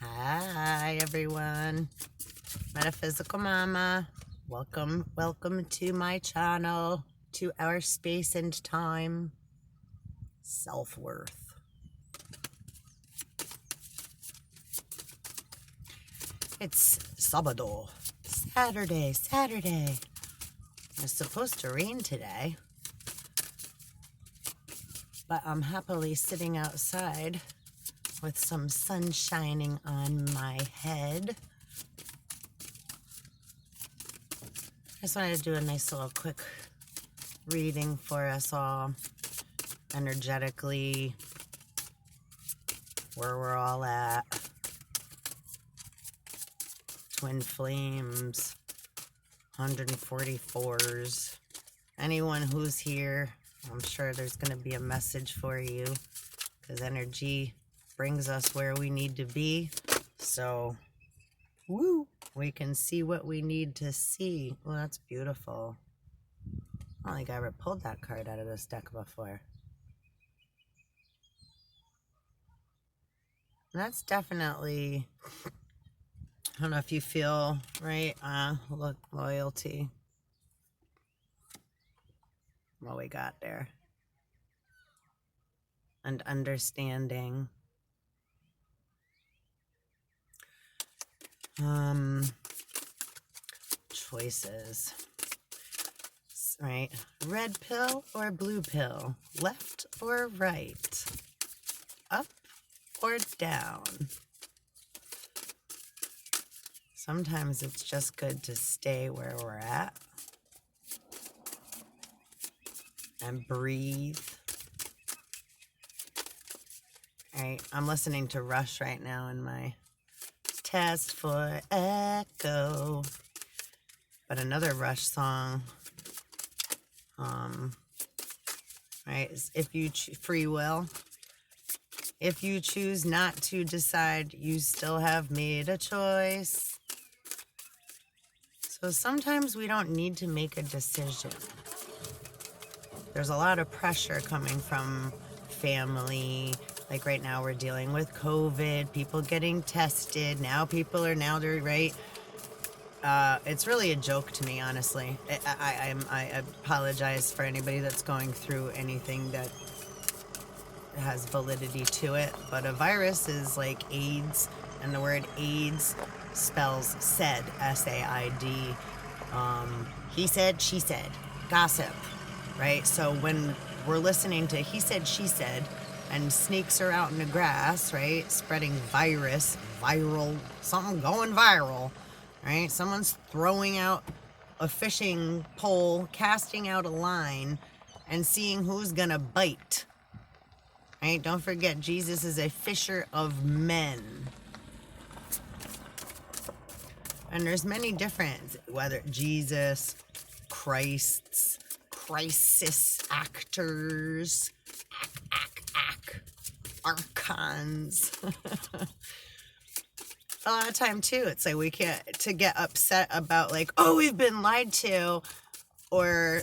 Hi everyone, Metaphysical Mama. Welcome to my channel, to our space and time, self-worth. It's Sabado, Saturday. It's supposed to rain today, but I'm happily sitting outside with some sun shining on my head. I just wanted to do a nice little quick reading for us all, energetically, where we're all at. Twin flames, 144s. Anyone who's here, I'm sure there's going to be a message for you, because energy brings us where we need to be. So, woo, we can see what we need to see. Well, that's beautiful. I don't think I ever pulled that card out of this deck before. That's definitely, I don't know if you feel, right? Look, loyalty. What we got there. And understanding. Choices. Right? Red pill or blue pill? Left or right? Up or down? Sometimes it's just good to stay where we're at and breathe. All right, I'm listening to Rush right now in my test for echo. But another Rush song, right, is if you free will. If you choose not to decide, you still have made a choice. So sometimes we don't need to make a decision. There's a lot of pressure coming from family. Like right now we're dealing with COVID, people getting tested. Now they're right. It's really a joke to me, honestly. I apologize for anybody that's going through anything that has validity to it. But a virus is like AIDS, and the word AIDS spells said, S-A-I-D. He said, she said, gossip, right? So when we're listening to he said, she said, and snakes are out in the grass, right? Spreading viral, something going viral, right? Someone's throwing out a fishing pole, casting out a line, and seeing who's gonna bite, right? Don't forget, Jesus is a fisher of men. And there's many different, whether Jesus, Christ's, crisis actors, archons. A lot of time too, it's like we can't to get upset about like, oh, we've been lied to, or,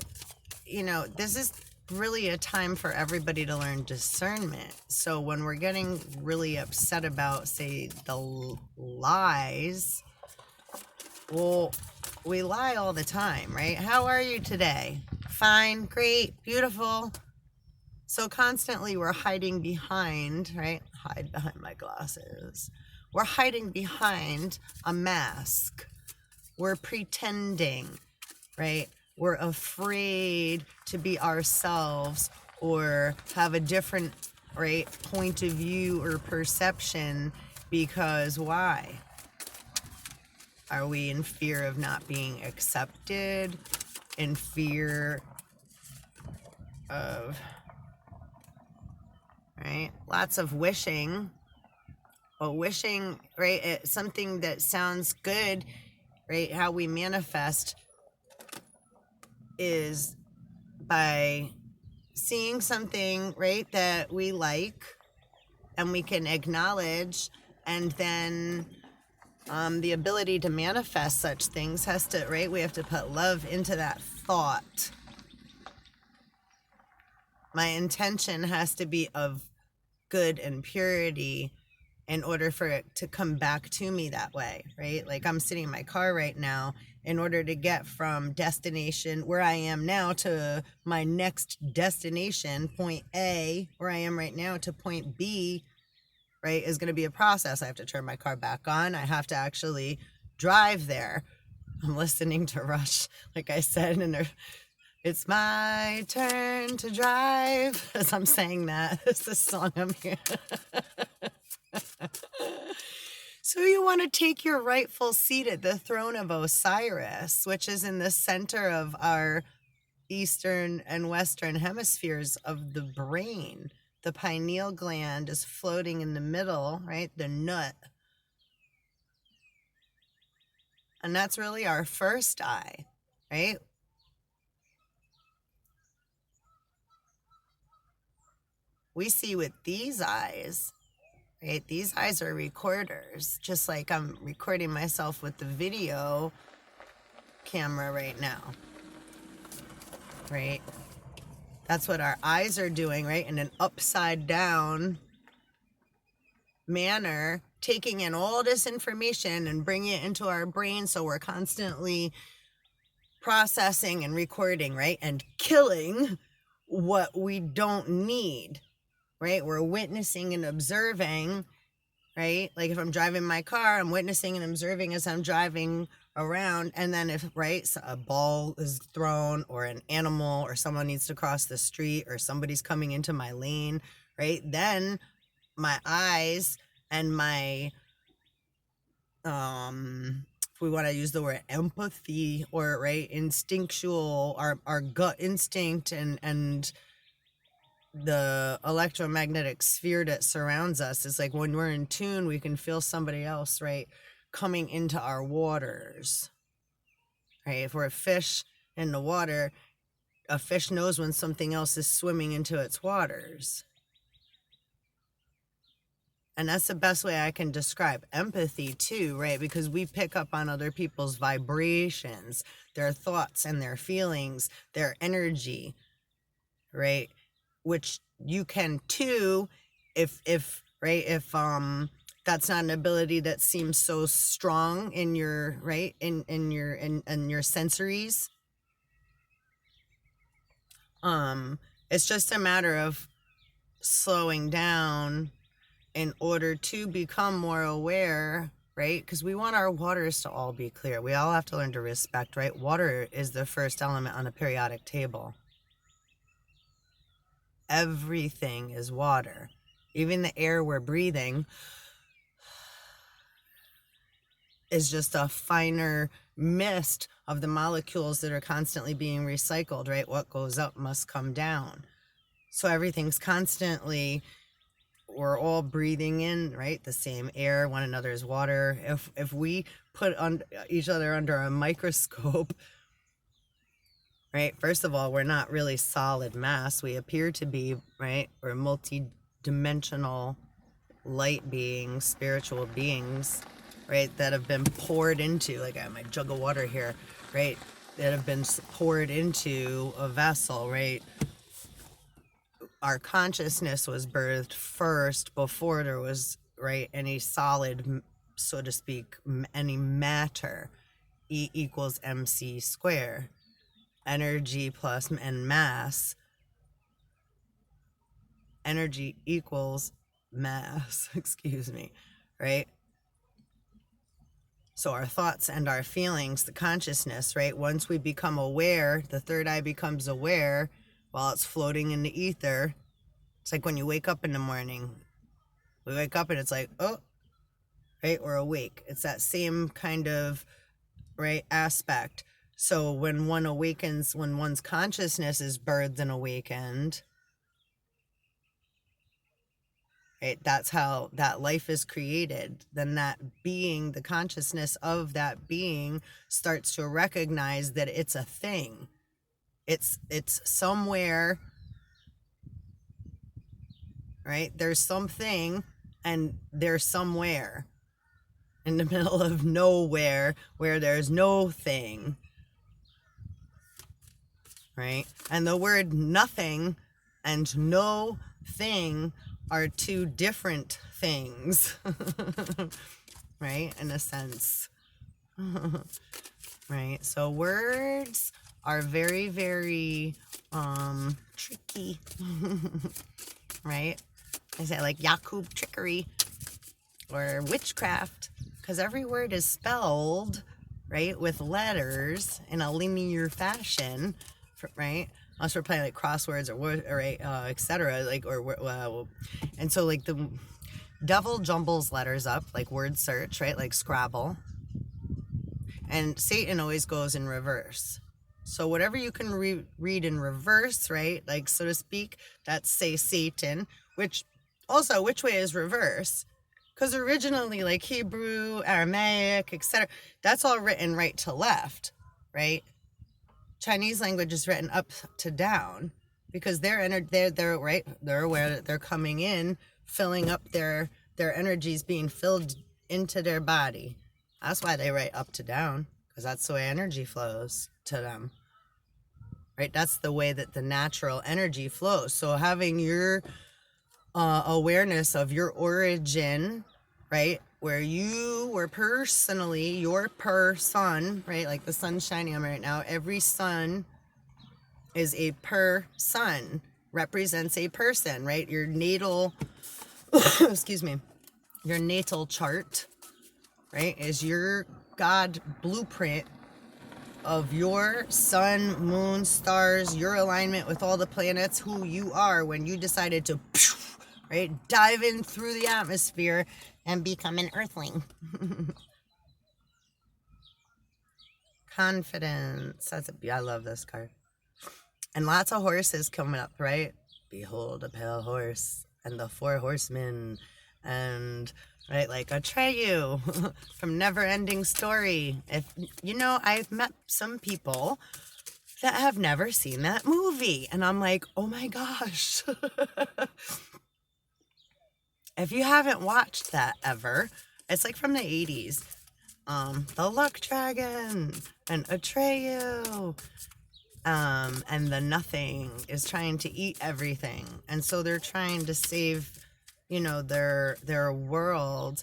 you know, this is really a time for everybody to learn discernment. So when we're getting really upset about, say, the lies, well, we lie all the time, right? How are you today? Fine, great, beautiful. So constantly we're hiding behind, right? Hide behind my glasses. We're hiding behind a mask. We're pretending, right? We're afraid to be ourselves or have a different, right, point of view or perception, because why? Are we in fear of not being accepted? In fear of, right? Lots of wishing. But wishing, right, it's something that sounds good, right? How we manifest is by seeing something, right, that we like and we can acknowledge, and then the ability to manifest such things has to, right, we have to put love into that thought. My intention has to be of good and purity, in order for it to come back to me that way, right? Like I'm sitting in my car right now. In order to get from destination where I am now to my next destination, point A, where I am right now, to point B, right, is going to be a process. I have to turn my car back on. I have to actually drive there. I'm listening to Rush, like I said, and it's my turn to drive. As I'm saying that, it's the song I'm hearing. So you want to take your rightful seat at the throne of Osiris, which is in the center of our eastern and western hemispheres of the brain. The pineal gland is floating in the middle, right? The nut. And that's really our first eye, right? We see with these eyes, right? These eyes are recorders, just like I'm recording myself with the video camera right now, right? That's what our eyes are doing, right? In an upside down manner, taking in all this information and bringing it into our brain. So we're constantly processing and recording, right? And killing what we don't need, right? We're witnessing and observing, right? Like if I'm driving my car, I'm witnessing and observing as I'm driving around. And then if, right, so a ball is thrown or an animal or someone needs to cross the street or somebody's coming into my lane, right? Then my eyes and my, if we want to use the word empathy or, right, instinctual, our gut instinct and the electromagnetic sphere that surrounds us is like when we're in tune, we can feel somebody else, right, coming into our waters, right? If we're a fish in the water, a fish knows when something else is swimming into its waters. And that's the best way I can describe empathy too, right? Because we pick up on other people's vibrations, their thoughts and their feelings, their energy, right? Which you can too, if that's not an ability that seems so strong in your, right, in your sensories. It's just a matter of slowing down in order to become more aware, right? Because we want our waters to all be clear. We all have to learn to respect, right? Water is the first element on the periodic table. Everything is water. Even the air we're breathing is just a finer mist of the molecules that are constantly being recycled, right? What goes up must come down. So everything's constantly, we're all breathing in, right, the same air, one another's water. If we put on each other under a microscope, right, first of all, we're not really solid mass. We appear to be, right, we're multi-dimensional light beings, spiritual beings, right, that have been poured into, like I have my jug of water here, right, that have been poured into a vessel, right? Our consciousness was birthed first before there was, right, any solid, so to speak, any matter. E equals mc squared. Energy plus and mass. Energy equals mass, excuse me, right? So our thoughts and our feelings, the consciousness, right? Once we become aware, the third eye becomes aware while it's floating in the ether. It's like when you wake up in the morning. We wake up and it's like, oh, right, we're awake. It's that same kind of, right, aspect. So when one awakens, when one's consciousness is birthed and awakened, right, that's how that life is created. Then that being, the consciousness of that being starts to recognize that it's a thing. It's somewhere, right? There's something and there's somewhere in the middle of nowhere where there's no thing, right? And the word nothing and no thing are two different things, right? In a sense, right? So words are very, very tricky, right? I say like Yakub trickery or witchcraft, because every word is spelled, right, with letters in a linear fashion, right? Unless we're playing like crosswords or word, or etc. Like and so like the devil jumbles letters up like word search, right? Like Scrabble, and Satan always goes in reverse. So whatever you can read in reverse, right, like so to speak, that's say Satan. Which also, which way is reverse? Because originally, like Hebrew, Aramaic, etc., that's all written right to left, right? Chinese language is written up to down because they're right. They're aware that they're coming in, filling up their energies, being filled into their body. That's why they write up to down, because that's the way energy flows to them, right? That's the way that the natural energy flows. So having your awareness of your origin, right, where you were personally, your sun, right, like the sun's shining on me right now, every sun is a sun, represents a person, right? Your natal excuse me, your natal chart, right, is your God blueprint of your sun, moon, stars, your alignment with all the planets, who you are when you decided to, right, dive in through the atmosphere and become an earthling. Confidence. I love this card. And lots of horses coming up, right? Behold a pale horse and the 4 horsemen, and right, like Atreyu from Never Ending Story. If you know, I've met some people that have never seen that movie, and I'm like, oh my gosh. If you haven't watched that ever, it's like from the 80s. The Luck Dragon and Atreyu, and the Nothing is trying to eat everything, and so they're trying to save, you know, their world.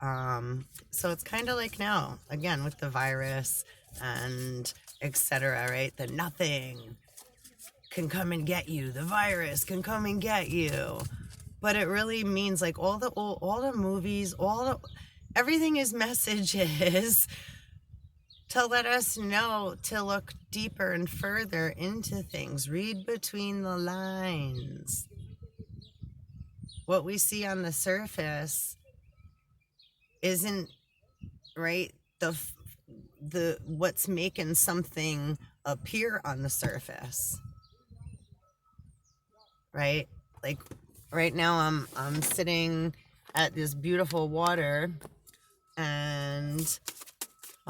So it's kind of like now again with the virus and etc. Right, the Nothing can come and get you. The virus can come and get you. But it really means like all the movies, everything is messages to let us know to look deeper and further into things. Read between the lines. What we see on the surface isn't, right, the what's making something appear on the surface, right? Like right now I'm sitting at this beautiful water, and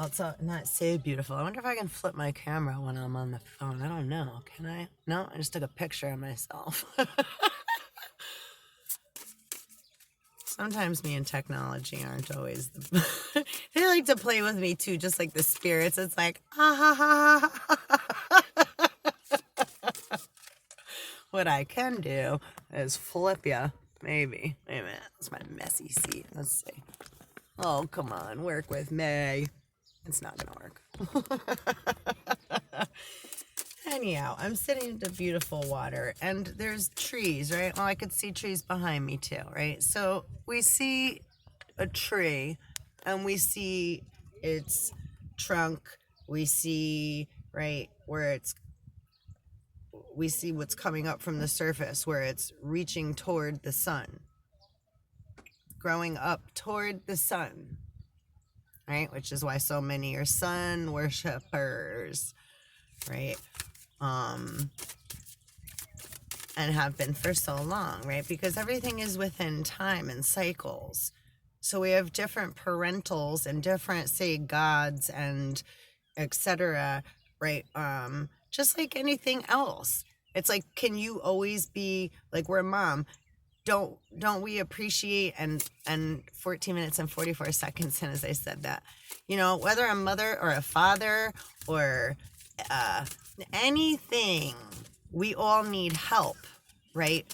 it's not so beautiful. I wonder if I can flip my camera when I'm on the phone. I don't know. Can I? No, I just took a picture of myself. Sometimes me and technology aren't always they like to play with me too, just like the spirits. It's like, what I can do is flip ya. Maybe. Wait a minute. That's my messy seat. Let's see. Oh, come on. Work with me. It's not going to work. Anyhow, I'm sitting in the beautiful water, and there's trees, right? Well, I could see trees behind me too, right? So we see a tree, and we see its trunk. We see, right, we see what's coming up from the surface, where it's reaching toward the sun, growing up toward the sun, right? Which is why so many are sun worshipers, right? And have been for so long, right? Because everything is within time and cycles. So we have different parentals and different, say, gods and etc., right? Just like anything else. It's like, can you always be like, we're mom? Don't we appreciate, and 14 minutes and 44 seconds in as I said that, you know, whether a mother or a father or anything, we all need help, right?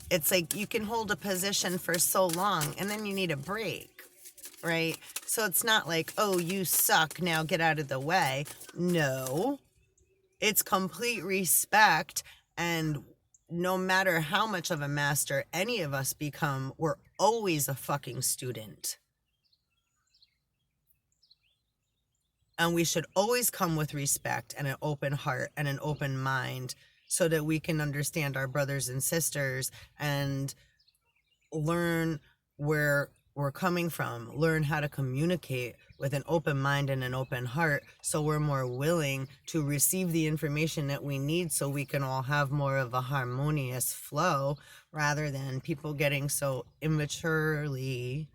It's like you can hold a position for so long and then you need a break, right? So it's not like, oh, you suck, now get out of the way. No, it's complete respect. And no matter how much of a master any of us become, we're always a fucking student. And we should always come with respect and an open heart and an open mind so that we can understand our brothers and sisters and learn where we're coming from, learn how to communicate with an open mind and an open heart, so we're more willing to receive the information that we need so we can all have more of a harmonious flow, rather than people getting so immaturely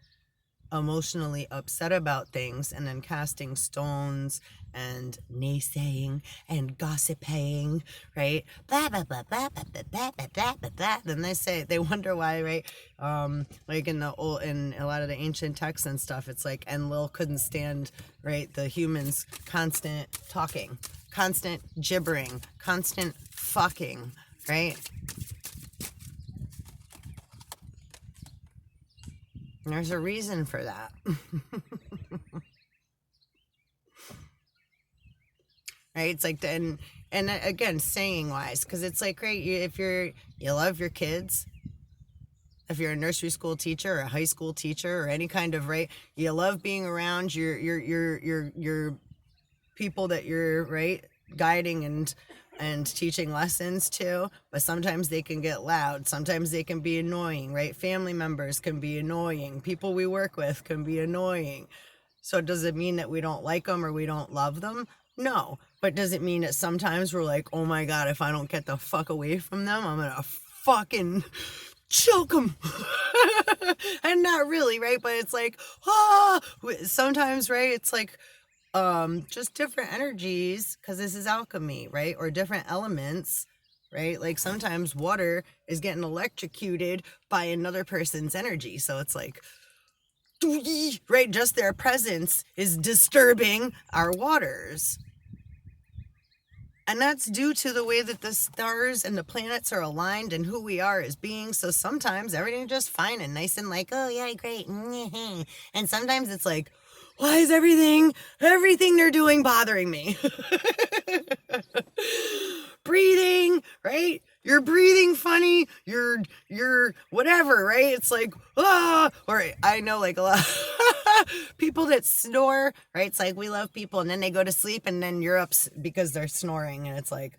emotionally upset about things and then casting stones and naysaying and gossiping, right? Blah blah blah blah blah blah blah blah blah blah blah. Then they wonder why, right? Like in a lot of the ancient texts and stuff, it's like Enlil couldn't stand, right, the humans constant talking, constant gibbering, constant fucking, right? And there's a reason for that. Right? It's like, and again, saying wise, because it's like, right, if you love your kids, if you're a nursery school teacher or a high school teacher or any kind of, right, you love being around your people that you're, right, guiding and teaching lessons to, but sometimes they can get loud, sometimes they can be annoying, right? Family members can be annoying, people we work with can be annoying. So does it mean that we don't like them or we don't love them? No. But does it mean that sometimes we're like, oh my God, if I don't get the fuck away from them, I'm gonna fucking choke them? And not really, right? But it's like, sometimes, right, it's like just different energies, because this is alchemy, right? Or different elements, right? Like sometimes water is getting electrocuted by another person's energy, so it's like, right, just their presence is disturbing our waters. And that's due to the way that the stars and the planets are aligned and who we are as beings. So sometimes everything's just fine and nice and like, oh yeah, great. And sometimes it's like, why is everything they're doing bothering me? Breathing, right? You're breathing funny, you're whatever, right? It's like, or I know like a lot people that snore, right? It's like, we love people and then they go to sleep and then you're up because they're snoring, and it's like,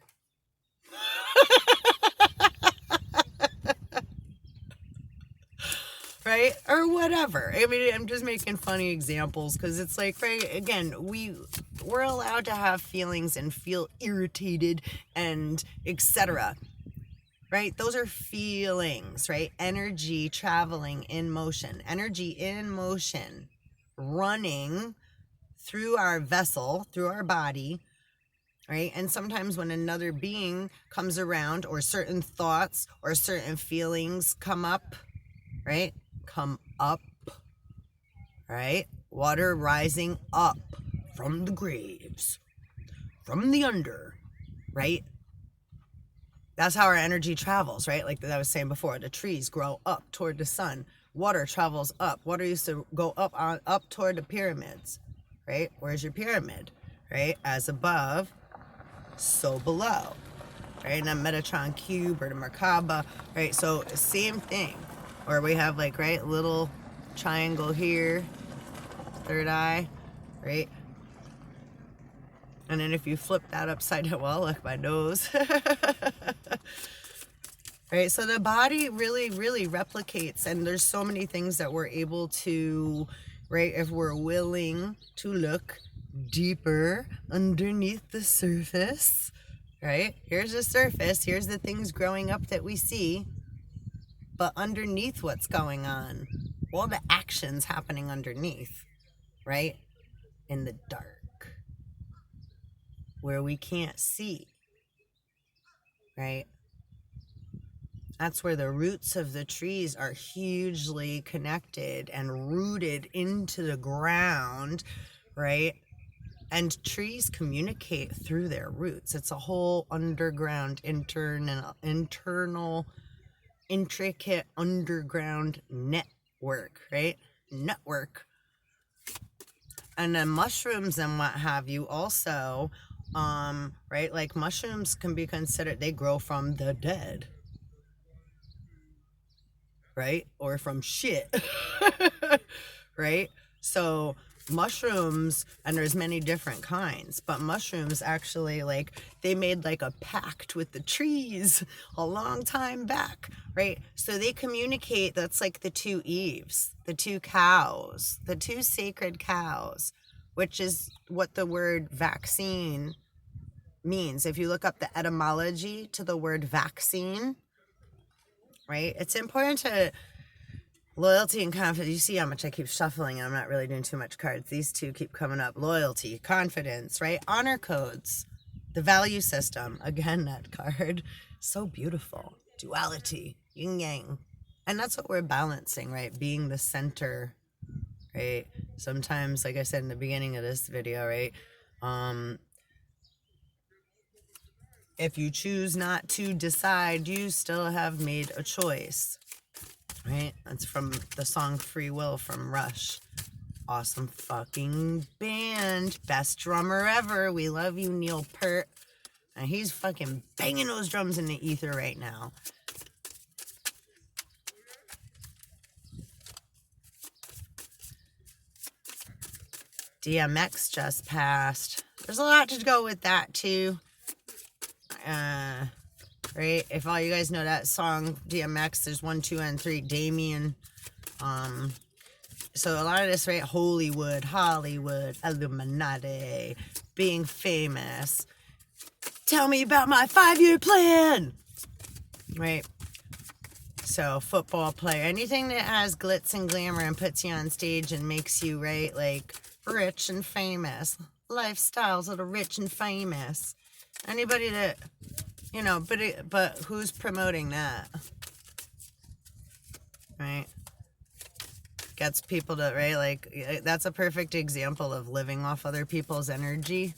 right? Or whatever. I mean, I'm just making funny examples because it's like, right, again, we're allowed to have feelings and feel irritated and etc. Right? Those are feelings, right? Energy traveling in motion, energy in motion, running through our vessel, through our body, right? And sometimes when another being comes around, or certain thoughts or certain feelings come up, right? Come up, right? Water rising up from the graves, from the under, right? That's how our energy travels, right? Like I was saying before, the trees grow up toward the sun. Water travels up. Water used to go up toward the pyramids, right? Where's your pyramid, right? As above, so below, right? And a Metatron cube or the Merkaba, right? So same thing. Or we have like, right, little triangle here, third eye, right? And then if you flip that upside down, well, look, my nose. Right, so the body really, really replicates, and there's so many things that we're able to, right, if we're willing to look deeper underneath the surface, right? Here's the surface, here's the things growing up that we see, but underneath what's going on, all the actions happening underneath, right? In the dark, where we can't see, right? That's where the roots of the trees are hugely connected and rooted into the ground, right? And trees communicate through their roots. It's a whole underground internal intricate underground network, right? Network. And then mushrooms and what have you also, right? Like mushrooms can be considered, they grow from the dead, right? Or from shit, right? So mushrooms, and there's many different kinds, but mushrooms actually, like, they made like a pact with the trees a long time back, right? So they communicate. That's like the two Eves, the two cows, the two sacred cows, which is what the word vaccine means. If you look up the etymology to the word vaccine, right? It's important to loyalty and confidence. You see how much I keep shuffling, and I'm not really doing too much cards. These two keep coming up. Loyalty, confidence, right? Honor codes, the value system. Again, that card. So beautiful. Duality, yin yang. And that's what we're balancing, right? Being the center, right? Sometimes, like I said in the beginning of this video, right? If you choose not to decide, you still have made a choice. Right? That's from the song Free Will from Rush. Awesome fucking band. Best drummer ever. We love you, Neil Peart. And he's fucking banging those drums in the ether right now. DMX just passed. There's a lot to go with that too. Right? If all you guys know that song, DMX, there's 1, 2, and 3, Damien. So a lot of this, right? Hollywood, Illuminati, being famous. Tell me about my 5-year plan. Right? So football player, anything that has glitz and glamour and puts you on stage and makes you, right, like rich and famous. Lifestyles of the rich and famous. Anybody that, you know, but who's promoting that? Right? Gets people to, right? Like, that's a perfect example of living off other people's energy.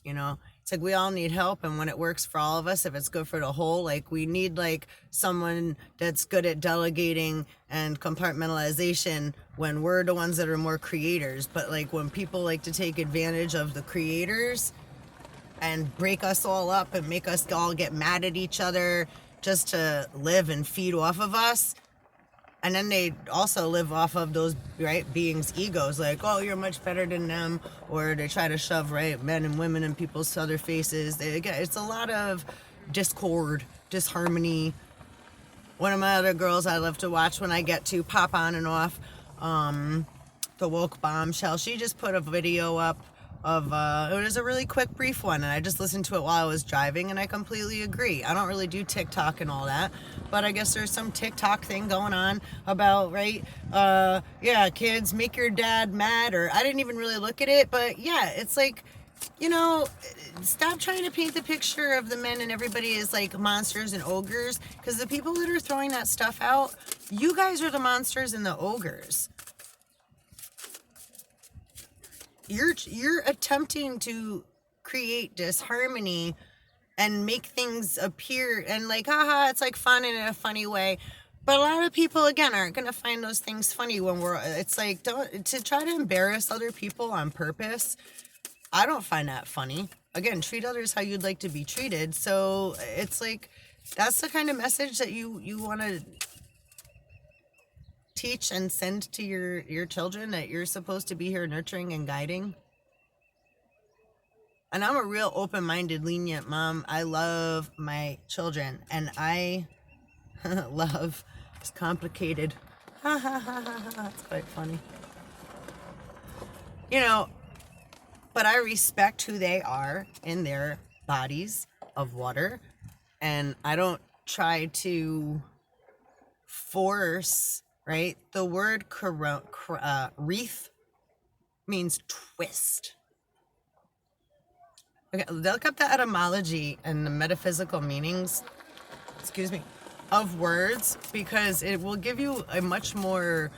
You know, it's like we all need help, and when it works for all of us, if it's good for the whole, like, we need like someone that's good at delegating and compartmentalization when we're the ones that are more creators. But like when people like to take advantage of the creators and break us all up and make us all get mad at each other just to live and feed off of us. And then they also live off of those, right, beings' egos, like, oh, you're much better than them. Or they try to shove, right, men and women in people's other faces. It's a lot of discord, disharmony. One of my other girls I love to watch when I get to pop on and off, the woke bombshell, she just put a video up of it was a really quick brief one, and I just listened to it while I was driving, and I completely agree. I don't really do TikTok and all that, but I guess there's some TikTok thing going on about, right, yeah, kids, make your dad mad, or I didn't even really look at it, but yeah, it's like, you know, stop trying to paint the picture of the men and everybody as like monsters and ogres, because the people that are throwing that stuff out, you guys are the monsters and the ogres. You're attempting to create disharmony and make things appear and like, haha, it's like fun in a funny way. But a lot of people, again, aren't going to find those things funny when it's like, to try to embarrass other people on purpose. I don't find that funny. Again, treat others how you'd like to be treated. So it's like, that's the kind of message that you want to teach and send to your children, that you're supposed to be here nurturing and guiding. And I'm a real open-minded, lenient mom. I love my children, and I love this complicated. That's quite funny. You know, but I respect who they are in their bodies of water, and I don't try to force. Right? The word wreath means twist. Okay, look up the etymology and the metaphysical meanings, of words, because it will give you a much more,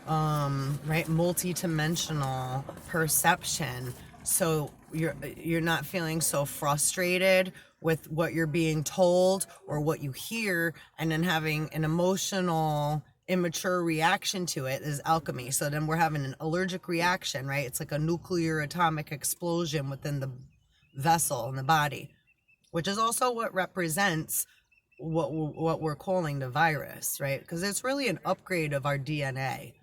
right, multi-dimensional perception. so you're not feeling so frustrated with what you're being told or what you hear, and then having an emotional immature reaction to it is alchemy. So then we're having an allergic reaction, right? It's like a nuclear atomic explosion within the vessel in the body, which is also what represents what we're calling the virus, right? Because it's really an upgrade of our DNA,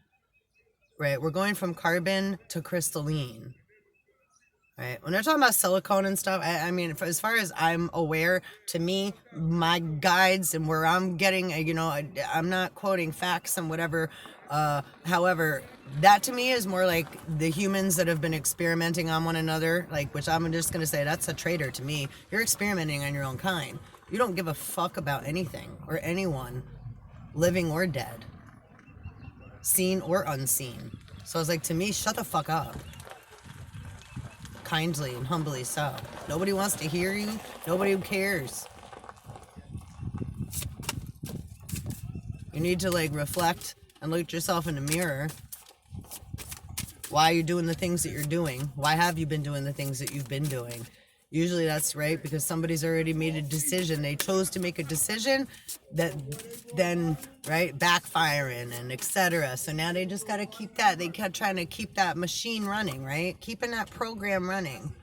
right? We're going from carbon to crystalline. Right. When they're talking about silicone and stuff, I mean, as far as I'm aware, to me, my guides and where I'm getting, I'm not quoting facts and whatever. However, that to me is more like the humans that have been experimenting on one another, like, which I'm just going to say that's a traitor to me. You're experimenting on your own kind. You don't give a fuck about anything or anyone, living or dead, seen or unseen. So it's like, to me, shut the fuck up. Kindly and humbly so. Nobody wants to hear you. Nobody cares. You need to reflect and look at yourself in the mirror. Why are you doing the things that you're doing? Why have you been doing the things that you've been doing? Usually that's right because somebody's already made a decision. They chose to make a decision that then, right, backfiring and etc. So now they just got to keep that. They kept trying to keep that machine running, right? Keeping that program running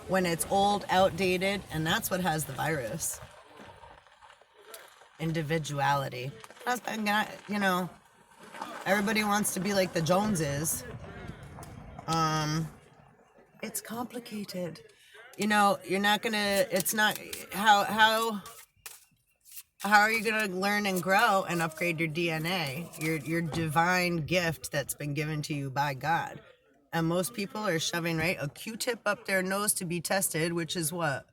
when it's old, outdated, and that's what has the virus. Individuality. Everybody wants to be like the Joneses. It's complicated. You're not gonna, it's not, how are you gonna learn and grow and upgrade your DNA, your divine gift that's been given to you by God? And most people are shoving, right, a Q-tip up their nose to be tested, which is what?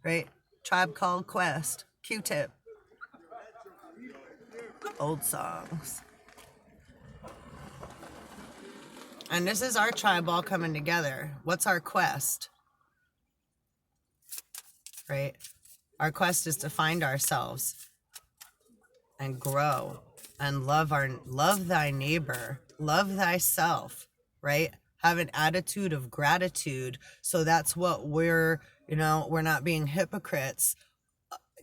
Right? Tribe Called Quest. Q-tip. Old songs. And this is our tribe all coming together. What's our quest? Right? Our quest is to find ourselves and grow and love thy neighbor, love thyself, right? Have an attitude of gratitude. So that's what we're not being hypocrites.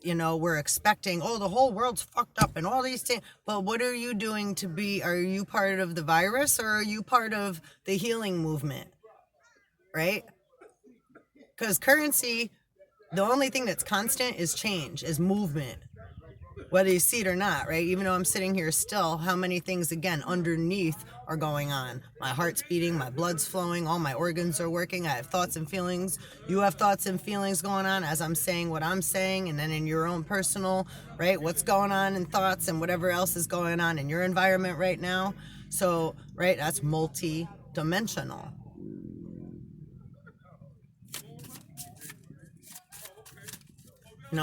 We're expecting, the whole world's fucked up and all these things. But what are you doing are you part of the virus or are you part of the healing movement? Right? Because currency, the only thing that's constant is change, is movement, whether you see it or not, right? Even though I'm sitting here still, how many things, again, underneath are going on? My heart's beating, my blood's flowing, all my organs are working, I have thoughts and feelings. You have thoughts and feelings going on as I'm saying what I'm saying, and then in your own personal, right, what's going on in thoughts and whatever else is going on in your environment right now. So, right, that's multi-dimensional.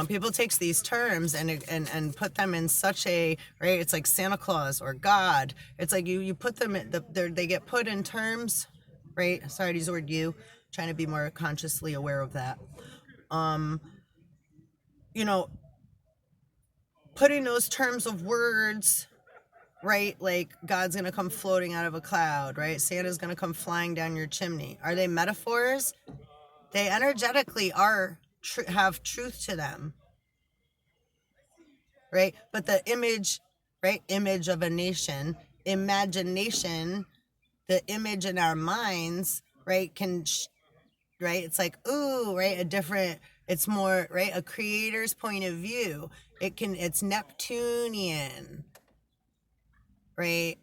People takes these terms and put them in such a, right, it's like Santa Claus or God. It's like you put them in, they get put in terms, right? Sorry to use the word you, trying to be more consciously aware of that. Putting those terms of words, right, like God's going to come floating out of a cloud, right? Santa's going to come flying down your chimney. Are they metaphors? They energetically have truth to them, right? But the image, right, image of a nation, imagination, the image in our minds, right, right, it's like, ooh, right, it's more, right, a creator's point of view. It's Neptunian, right?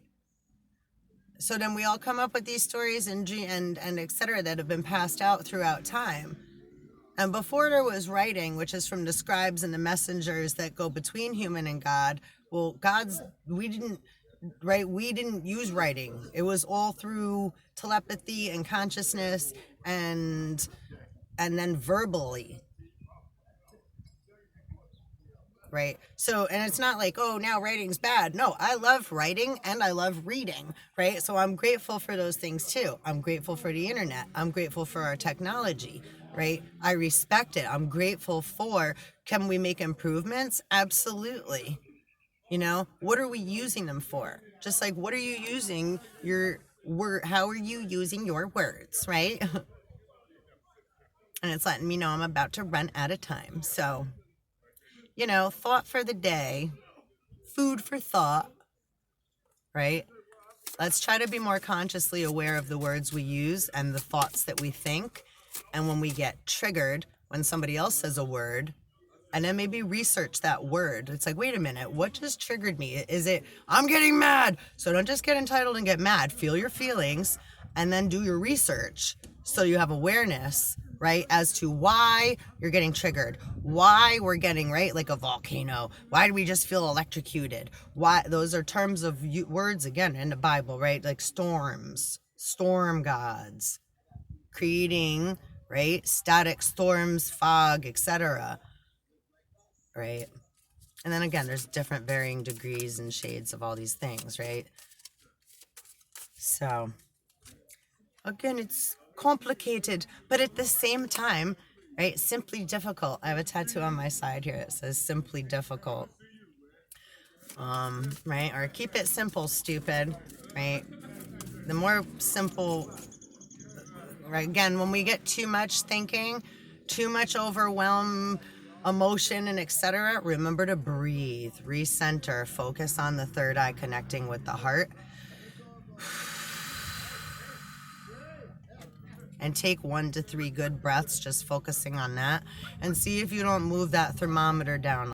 So then we all come up with these stories and et cetera that have been passed out throughout time. And before there was writing, which is from the scribes and the messengers that go between human and God, well, we didn't use writing. It was all through telepathy and consciousness and then verbally. Right? So, and it's not like, now writing's bad. No, I love writing and I love reading, right? So I'm grateful for those things too. I'm grateful for the internet. I'm grateful for our technology, right? I respect it. I'm grateful can we make improvements? Absolutely. What are we using them for? Just like, what are you using how are you using your words, right? And it's letting me know I'm about to run out of time. So, thought for the day, food for thought, right? Let's try to be more consciously aware of the words we use and the thoughts that we think. And when we get triggered, when somebody else says a word, and then maybe research that word. It's like, wait a minute, what just triggered me? Is it, I'm getting mad? So don't just get entitled and get mad. Feel your feelings and then do your research so you have awareness, right, as to why you're getting triggered, why we're getting, right, like a volcano. Why do we just feel electrocuted? Why? Those are terms of words, again, in the Bible, right? Like storms, storm gods, creating, right, static storms, fog, etc., right? And then again, there's different varying degrees and shades of all these things, right? So, again, it's complicated, but at the same time, right, simply difficult. I have a tattoo on my side here that says simply difficult. Right? Or keep it simple, stupid, right? The more simple, right? Again, when we get too much thinking, too much overwhelm, emotion, and etc., remember to breathe, recenter, focus on the third eye connecting with the heart, and take 1 to 3 good breaths, just focusing on that, and see if you don't move that thermometer down